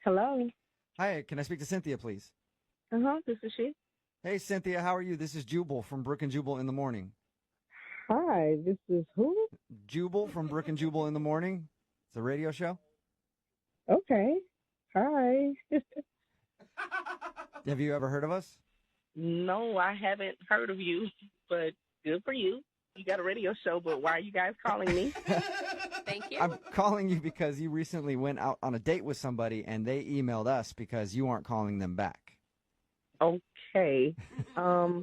Hello. Hi, can I speak to Cynthia, please? This is she. Hey, Cynthia, how are you? This is Jubal from Brook and Jubal in the Morning. Hi, this is who? Jubal from Brook and Jubal in the Morning. It's a radio show. Okay. Hi. Have you ever heard of us? No, I haven't heard of you, but good for you. You got a radio show, but why are you guys calling me? Thank you. I'm calling you because you recently went out on a date with somebody and they emailed us because you aren't calling them back. Okay.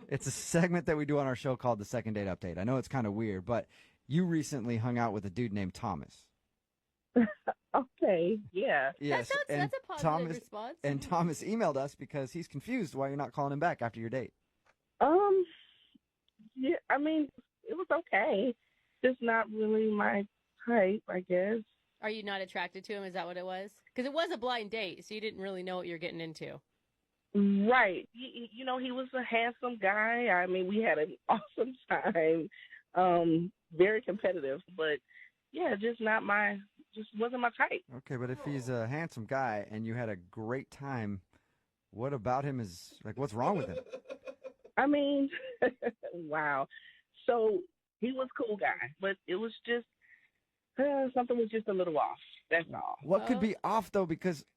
It's a segment that we do on our show called the Second Date Update. I know it's kind of weird, but you recently hung out with a dude named Thomas. Okay. Yeah. Yes, That's a positive response. And Thomas emailed us because he's confused why you're not calling him back after your date. Yeah, I mean, it was okay. Just not really my type, I guess. Are you not attracted to him? Is that what it was? Because it was a blind date, so you didn't really know what you're getting into. Right. He was a handsome guy. I mean, we had an awesome time. Very competitive, but yeah, just wasn't my type. Okay, but if he's a handsome guy and you had a great time, what about him is, like, what's wrong with him? I mean, wow. So he was a cool guy, but it was just, something was just a little off. That's all. What could be off, though?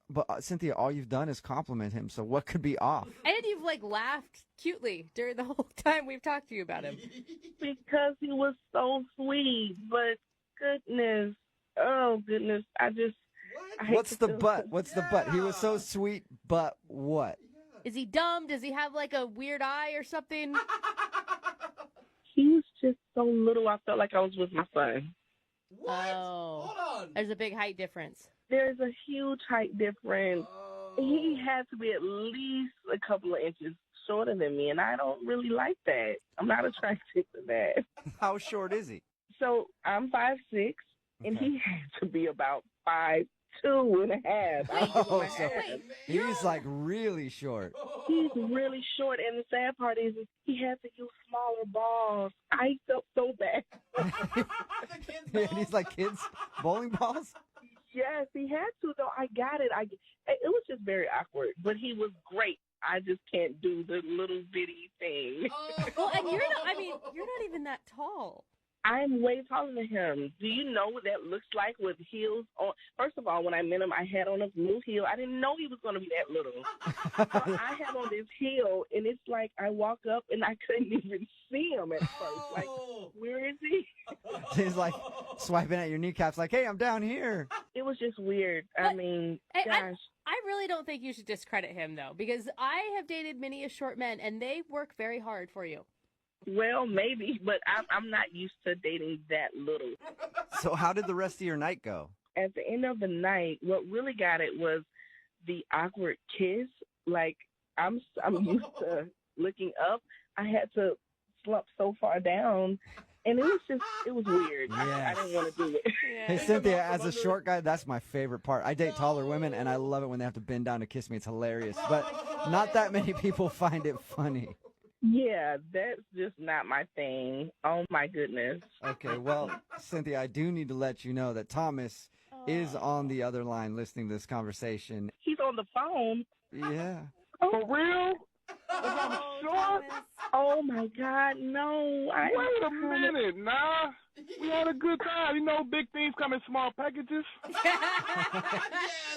But Cynthia, all you've done is compliment him, so what could be off? And you've, laughed cutely during the whole time we've talked to you about him. Because he was so sweet, but goodness, What's the but? What's the but? He was so sweet, but what? Is he dumb? Does he have, a weird eye or something? He was just so little, I felt like I was with my son. What? Oh. Hold on. There's a big height difference. There's a huge height difference. Oh. He had to be at least a couple of inches shorter than me, and I don't really like that. I'm not attracted to that. How short is he? So I'm 5'6", and he had to be about 5'2.5". Oh, so he's really short. He's really short, and the sad part is he had to use smaller balls. I felt so bad. And he's like kids' bowling balls? Yes, he had to, though. I got it. It was just very awkward, but he was great. I just can't do the little bitty thing. Well, and you're not even that tall. I'm way taller than him. Do you know what that looks like with heels on? First of all, when I met him, I had on a blue heel. I didn't know he was going to be that little. So I had on this heel, and it's like I walk up, and I couldn't even see him at first. Like, where is he? He's like swiping at your kneecaps like, hey, I'm down here. It was just weird. But, I mean, gosh. I really don't think you should discredit him, though, because I have dated many short men, and they work very hard for you. Well, maybe, but I'm not used to dating that little. So how did the rest of your night go? At the end of the night, what really got it was the awkward kiss. Like, I'm used to looking up. I had to slump so far down, and it was weird. Yes. I didn't want to do it. Yeah. Hey, Cynthia, as a short guy, that's my favorite part. I date taller women, and I love it when they have to bend down to kiss me. It's hilarious. But not that many people find it funny. Yeah, that's just not my thing. Oh, my goodness. Okay, well, Cynthia, I do need to let you know that Thomas is on the other line listening to this conversation. He's on the phone. Yeah. For real? Oh, Sure? Thomas. Oh, my God, no. Wait a minute, nah. We had a good time. You know, big things come in small packages.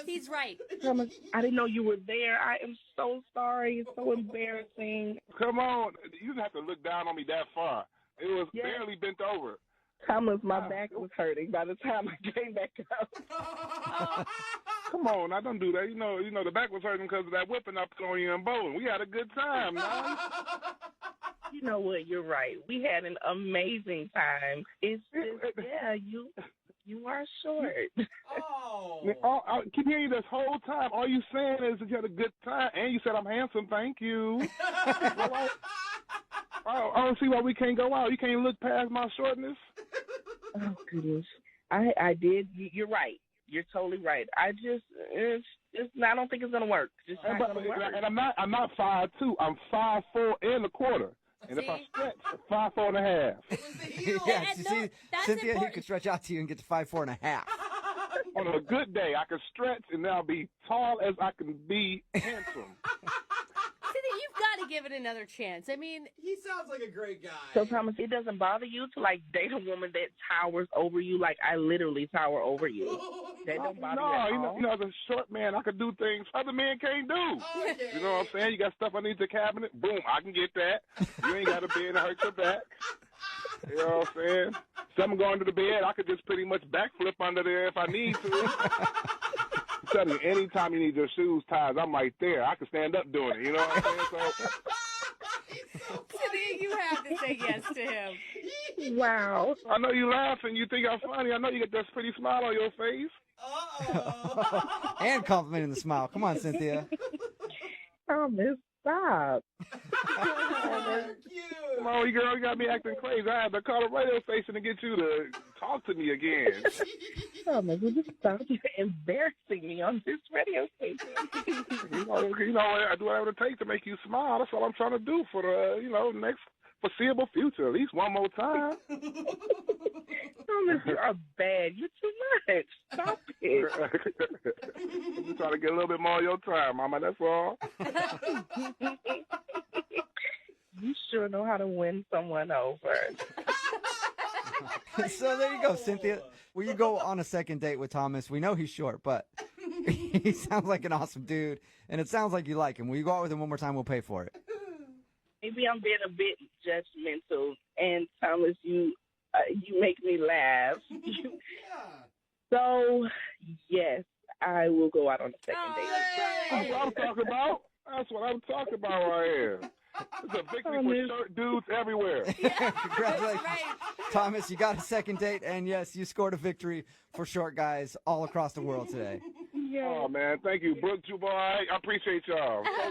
He's right. Thomas, I didn't know you were there. I am so sorry. It's so embarrassing. Come on. You didn't have to look down on me that far. It was Yes. barely bent over. Thomas, my back was hurting by the time I came back up. Come on, I don't do that. You know, the back was hurting because of that whipping I put on you in bowling. We had a good time, man. You know what? You're right. We had an amazing time. It's just, yeah, you are short. I keep hearing you this whole time. All you saying is that you had a good time, and you said I'm handsome. Thank you. I don't see why we can't go out. You can't look past my shortness. Oh, goodness. I did. You're right. You're totally right. I don't think it's going to work. Just not going to work. And I'm not 5'2". I'm 5'4.25". And if I stretch, 5'4.5". Yeah, see, Cynthia, he could stretch out to you and get to 5'4.5". On a good day, I can stretch and then I'll be tall as I can be, handsome. Cynthia, you've got to give it another chance. I mean, He sounds like a great guy. So, Thomas, it doesn't bother you to, like, date a woman that towers over you? Like, I literally tower over you. That don't bother you at all? You know, as a short man, I can do things other men can't do. Okay. You know what I'm saying? You got stuff I need in the cabinet? Boom, I can get that. You ain't got to bed to hurt your back. You know what I'm saying? Something going to the bed, I could just pretty much backflip under there if I need to. I'm telling you, anytime you need your shoes tied, I'm right there. I can stand up doing it. You know what I'm saying? So, Cynthia, you have to say yes to him. Wow. I know you laughing. You think I'm funny. I know you get that pretty smile on your face. Uh-oh. And complimenting the smile. Come on, Cynthia. Thomas, stop. Come on, girl, you got me acting crazy. I had to call the radio station to get you to talk to me again. Thomas, will you stop? You're embarrassing me on this radio station. You know, I do whatever it takes to make you smile. That's all I'm trying to do for the, next foreseeable future. At least one more time. Thomas, you are bad. You're too much. Stop it. I'm just trying to get a little bit more of your time, Mama. That's all. You sure know how to win someone over. So there you go, Cynthia. Will you go on a second date with Thomas? We know he's short, but he sounds like an awesome dude, and it sounds like you like him. Will you go out with him one more time? We'll pay for it. Maybe I'm being a bit judgmental, and Thomas, you make me laugh. So, yes, I will go out on a second date. That's what I'm talking about. That's what I'm talking about right here. It's a victory for short dudes everywhere. Congratulations, Thomas. You got a second date, and yes, you scored a victory for short guys all across the world today. Oh, man. Thank you, Brooke, you boy. I appreciate y'all so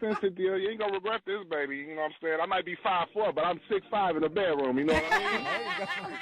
much. Cynthia, you ain't going to regret this, baby. You know what I'm saying? I might be 5'4", but I'm 6'5" in the bedroom. You know what I mean?